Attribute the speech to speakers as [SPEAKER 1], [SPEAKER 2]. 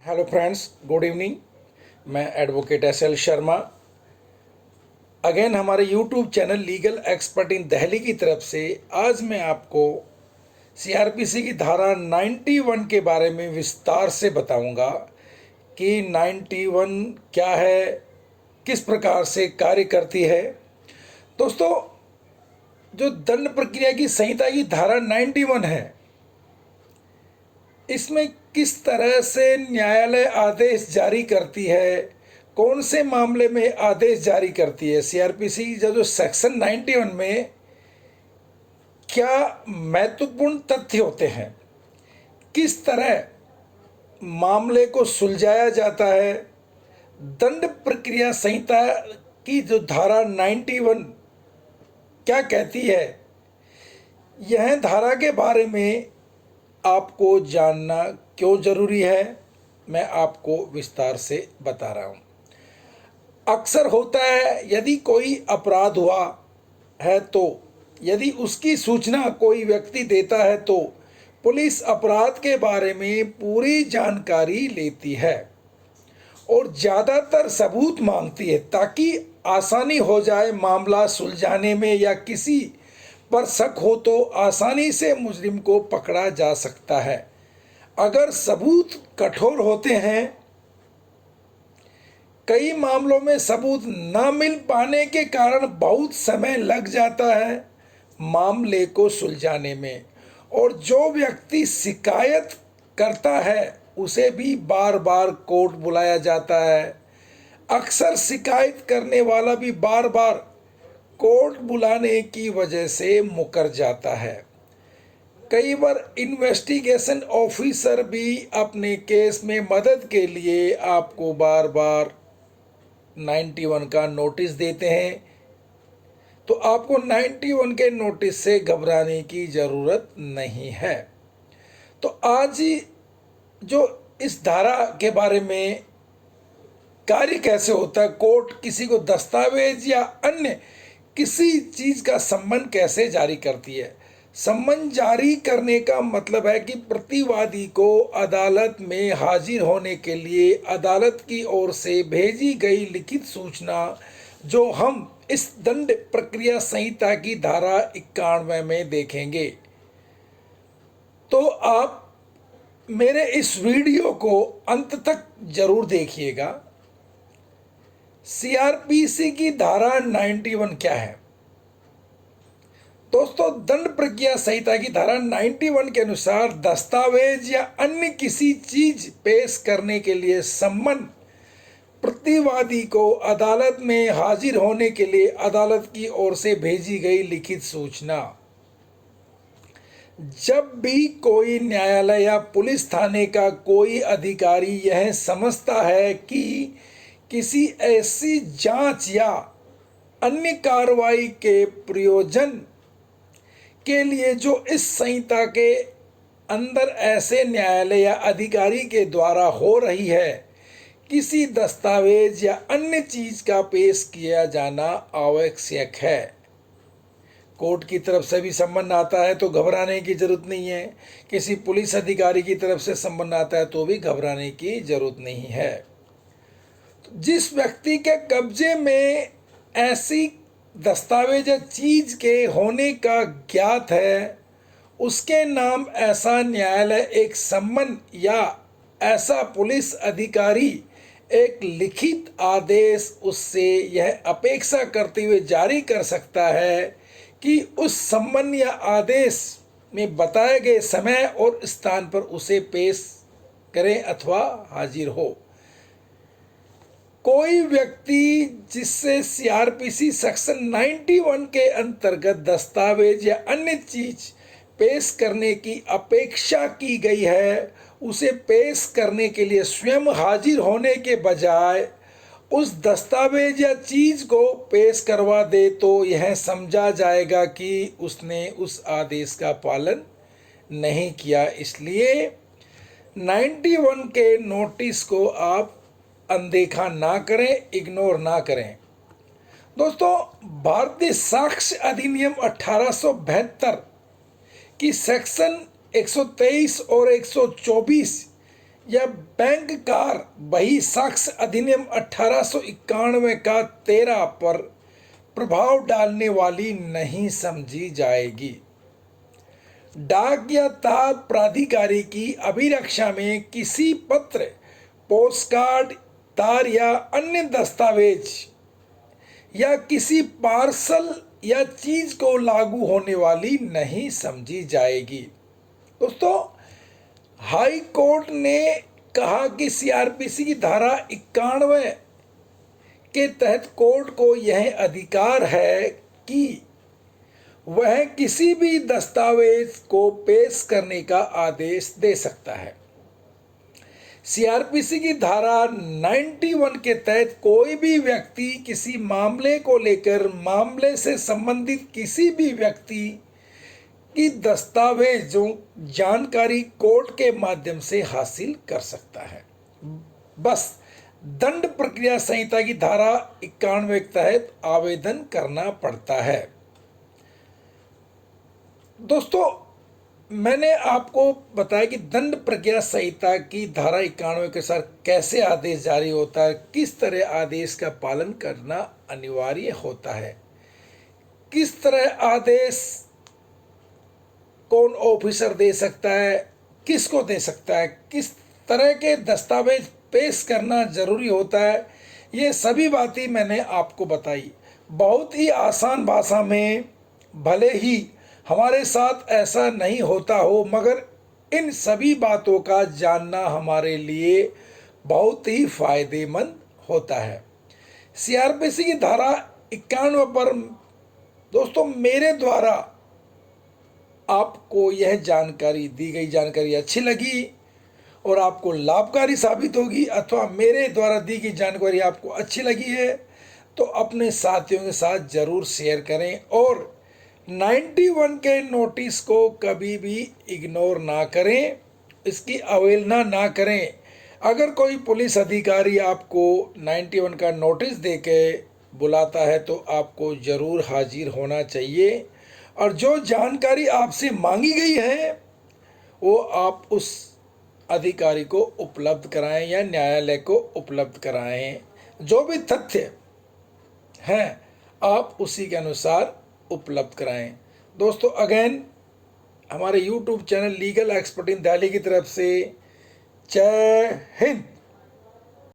[SPEAKER 1] Hello friends, good evening. मैं advocate S L Sharma again हमारे YouTube channel legal expert in Delhi की तरफ से आज मैं आपको सीआरपीसी की धारा 91 के बारे में विस्तार से बताऊंगा कि 91 क्या है, किस प्रकार से कार्य करती है। दोस्तों, जो दंड प्रक्रिया की संहिता की धारा 91 है, इसमें किस तरह से न्यायालय आदेश जारी करती है, कौन से मामले में आदेश जारी करती है। सीआरपीसी जो सेक्शन 91 में क्या महत्वपूर्ण तथ्य होते हैं, किस तरह मामले को सुलझाया जाता है। दंड प्रक्रिया संहिता की जो धारा 91 क्या कहती है, यह धारा के बारे में आपको जानना क्यों जरूरी है, मैं आपको विस्तार से बता रहा हूं। अक्सर होता है, यदि कोई अपराध हुआ है तो यदि उसकी सूचना कोई व्यक्ति देता है तो पुलिस अपराध के बारे में पूरी जानकारी लेती है और ज़्यादातर सबूत मांगती है ताकि आसानी हो जाए मामला सुलझाने में, या किसी पर शक हो तो आसानी से मुजरिम को पकड़ा जा सकता है। अगर सबूत कठोर होते हैं, कई मामलों में सबूत न मिल पाने के कारण बहुत समय लग जाता है मामले को सुलझाने में, और जो व्यक्ति शिकायत करता है उसे भी बार बार कोर्ट बुलाया जाता है। अक्सर शिकायत करने वाला भी बार बार कोर्ट बुलाने की वजह से मुकर जाता है। कई बार इन्वेस्टिगेशन ऑफिसर भी अपने केस में मदद के लिए आपको बार बार 91 का नोटिस देते हैं, तो आपको 91 के नोटिस से घबराने की ज़रूरत नहीं है। तो आज जो इस धारा के बारे में कार्य कैसे होता है, कोर्ट किसी को दस्तावेज या अन्य किसी चीज़ का सम्मन कैसे जारी करती है। सम्मन जारी करने का मतलब है कि प्रतिवादी को अदालत में हाजिर होने के लिए अदालत की ओर से भेजी गई लिखित सूचना, जो हम इस दंड प्रक्रिया संहिता की धारा 91 में देखेंगे। तो आप मेरे इस वीडियो को अंत तक जरूर देखिएगा। सीआरपीसी की धारा 91 क्या है। दोस्तों, दंड प्रक्रिया संहिता की धारा 91 के अनुसार दस्तावेज या अन्य किसी चीज पेश करने के लिए सम्मन प्रतिवादी को अदालत में हाजिर होने के लिए अदालत की ओर से भेजी गई लिखित सूचना। जब भी कोई न्यायालय या पुलिस थाने का कोई अधिकारी यह समझता है कि किसी ऐसी जांच या अन्य कार्रवाई के प्रयोजन के लिए जो इस संहिता के अंदर ऐसे न्यायालय या अधिकारी के द्वारा हो रही है, किसी दस्तावेज या अन्य चीज का पेश किया जाना आवश्यक है। कोर्ट की तरफ से भी सम्मन आता है तो घबराने की जरूरत नहीं है, किसी पुलिस अधिकारी की तरफ से सम्मन आता है तो भी घबराने की जरूरत नहीं है। जिस व्यक्ति के कब्जे में ऐसी दस्तावेज या चीज के होने का ज्ञात है, उसके नाम ऐसा न्यायालय एक सम्मन या ऐसा पुलिस अधिकारी एक लिखित आदेश उससे यह अपेक्षा करते हुए जारी कर सकता है कि उस सम्मन या आदेश में बताए गए समय और स्थान पर उसे पेश करें अथवा हाजिर हो। कोई व्यक्ति जिससे सीआरपीसी सेक्शन 91 के अंतर्गत दस्तावेज या अन्य चीज पेश करने की अपेक्षा की गई है, उसे पेश करने के लिए स्वयं हाजिर होने के बजाय उस दस्तावेज या चीज को पेश करवा दे तो यह समझा जाएगा कि उसने उस आदेश का पालन नहीं किया। इसलिए 91 के नोटिस को आप अनदेखा ना करें, इग्नोर ना करें। दोस्तों, भारतीय साक्ष्य अधिनियम 1872 की सेक्शन 123 और 124 या बैंक कार बही शख्स अधिनियम 1891 का 13 पर प्रभाव डालने वाली नहीं समझी जाएगी। डाक या तार प्राधिकारी की अभिरक्षा में किसी पत्र, पोस्टकार्ड, तार या अन्य दस्तावेज या किसी पार्सल या चीज को लागू होने वाली नहीं समझी जाएगी। दोस्तों, हाई कोर्ट ने कहा कि सीआरपीसी की धारा 91 के तहत कोर्ट को यह अधिकार है कि वह किसी भी दस्तावेज को पेश करने का आदेश दे सकता है। सीआरपीसी की धारा 91 के तहत कोई भी व्यक्ति किसी मामले को लेकर मामले से संबंधित किसी भी व्यक्ति की दस्तावेजों जानकारी कोर्ट के माध्यम से हासिल कर सकता है। बस दंड प्रक्रिया संहिता की धारा 91 के तहत आवेदन करना पड़ता है। दोस्तों, मैंने आपको बताया कि दंड प्रक्रिया संहिता की धारा 91 के साथ कैसे आदेश जारी होता है, किस तरह आदेश का पालन करना अनिवार्य होता है, किस तरह आदेश कौन ऑफिसर दे सकता है, किसको दे सकता है, किस तरह के दस्तावेज पेश करना जरूरी होता है, ये सभी बातें मैंने आपको बताई बहुत ही आसान भाषा में। भले ही हमारे साथ ऐसा नहीं होता हो, मगर इन सभी बातों का जानना हमारे लिए बहुत ही फायदेमंद होता है। सीआरपीसी की धारा 91 पर दोस्तों मेरे द्वारा आपको यह जानकारी दी गई जानकारी अच्छी लगी और आपको लाभकारी साबित होगी, अथवा मेरे द्वारा दी गई जानकारी आपको अच्छी लगी है तो अपने साथियों के साथ ज़रूर शेयर करें और 91 के नोटिस को कभी भी इग्नोर ना करें, इसकी अवहेलना ना करें। अगर कोई पुलिस अधिकारी आपको 91 का नोटिस दे के बुलाता है तो आपको ज़रूर हाजिर होना चाहिए और जो जानकारी आपसे मांगी गई है वो आप उस अधिकारी को उपलब्ध कराएं या न्यायालय को उपलब्ध कराएं। जो भी तथ्य हैं आप उसी के अनुसार उपलब्ध कराएं। दोस्तों, अगेन हमारे YouTube channel legal expert in Delhi की तरफ से जय हिंद।